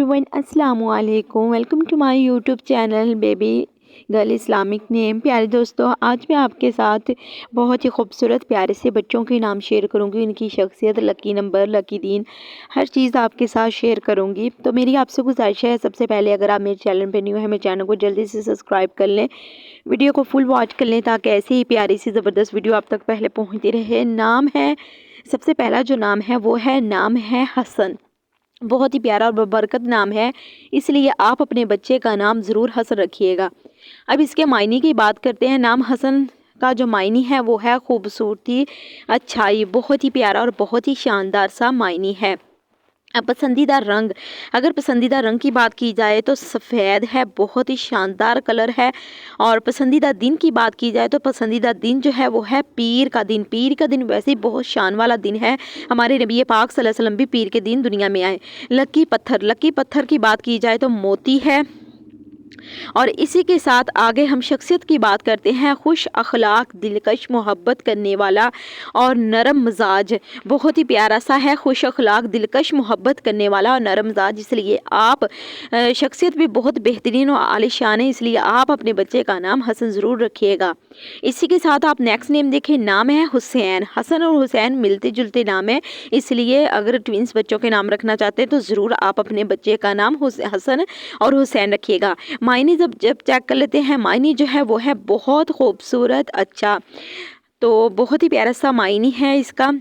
everyone, अस्सलामु अलैकुम। Welcome to my YouTube channel baby girl Islamic name. प्यारे दोस्तों, आज मैं आपके साथ बहुत ही खूबसूरत प्यारे से बच्चों के नाम शेयर करूंगी। इनकी शख्सियत, लकी नंबर, लकी दिन, हर चीज़ आपके साथ शेयर करूंगी। तो मेरी आपसे गुजारिश है, सबसे पहले अगर आप मेरे चैनल पर न्यू है, मेरे चैनल को जल्दी से सब्सक्राइब कर लें, वीडियो को फुल वॉच कर लें, ताकि ऐसी ही प्यारी सी ज़बरदस्त वीडियो आप तक पहले पहुँचती रहे। नाम है, सबसे पहला जो नाम है वो है, नाम है हसन। बहुत ही प्यारा और बरकत नाम है, इसलिए आप अपने बच्चे का नाम ज़रूर हसन रखिएगा। अब इसके मायने की बात करते हैं। नाम हसन का जो मायने है वो है खूबसूरती, अच्छाई। बहुत ही प्यारा और बहुत ही शानदार सा मायने है। अब पसंदीदा रंग, अगर पसंदीदा रंग की बात की जाए तो सफ़ेद है, बहुत ही शानदार कलर है। और पसंदीदा दिन की बात की जाए तो पसंदीदा दिन जो है वो है पीर का दिन। पीर का दिन वैसे ही बहुत शान वाला दिन है। हमारे नबी पाक सल्लल्लाहु अलैहि वसल्लम भी पीर के दिन दुनिया में आए। लकी पत्थर, लकी पत्थर की बात की जाए तो मोती है। और इसी के साथ आगे हम शख्सियत की बात करते हैं। खुश अखलाक, दिलकश, मोहब्बत करने वाला और नरम मिजाज। बहुत ही प्यारा सा है, खुश अखलाक, दिलकश, मोहब्बत करने वाला और नरम मिजाज। इसलिए आप शख्सियत भी बहुत बेहतरीन और आलिशान है, इसलिए आप अपने बच्चे का नाम हसन ज़रूर रखिएगा। इसी के साथ आप नेक्स्ट नेम देखें, नाम है हुसैन। हसन और हुसैन मिलते जुलते नाम है, इसलिए अगर ट्विंस बच्चों के नाम रखना चाहते हैं तो ज़रूर आप अपने बच्चे का नाम हसन और हुसैन रखिएगा। मायने जब चेक कर लेते हैं, मायने जो है वो है बहुत खूबसूरत, अच्छा। तो बहुत ही प्यारा सा मायने है इसका।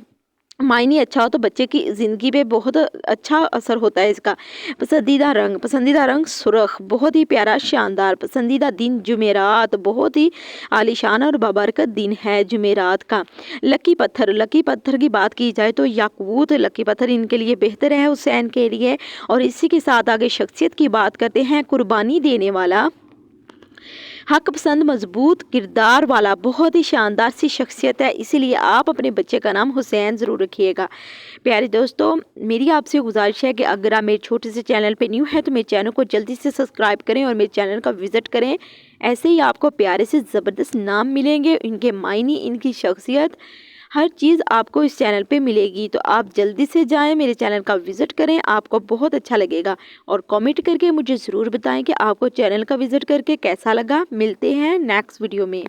मायने अच्छा हो तो बच्चे की ज़िंदगी पे बहुत अच्छा असर होता है इसका। पसंदीदा रंग, पसंदीदा रंग सुर्ख, बहुत ही प्यारा शानदार। पसंदीदा दिन जुमेरात, बहुत ही आलीशान और बाबरकत दिन है जुमेरात का। लकी पत्थर, लकी पत्थर की बात की जाए तो याकूत लकी पत्थर इनके लिए बेहतर है, हुसैन के लिए। और इसी के साथ आगे शख्सियत की बात करते हैं। कुर्बानी देने वाला, हक पसंद, मजबूत किरदार वाला, बहुत ही शानदार सी शख्सियत है, इसीलिए आप अपने बच्चे का नाम हुसैन ज़रूर रखिएगा। प्यारे दोस्तों, मेरी आपसे गुजारिश है कि अगर आप मेरे छोटे से चैनल पे न्यू है तो मेरे चैनल को जल्दी से सब्सक्राइब करें और मेरे चैनल का विज़िट करें। ऐसे ही आपको प्यारे से ज़बरदस्त नाम मिलेंगे, इनके मायने, इनकी शख्सियत, हर चीज़ आपको इस चैनल पे मिलेगी। तो आप जल्दी से जाएं, मेरे चैनल का विज़िट करें, आपको बहुत अच्छा लगेगा। और कमेंट करके मुझे ज़रूर बताएं कि आपको चैनल का विज़िट करके कैसा लगा। मिलते हैं नेक्स्ट वीडियो में।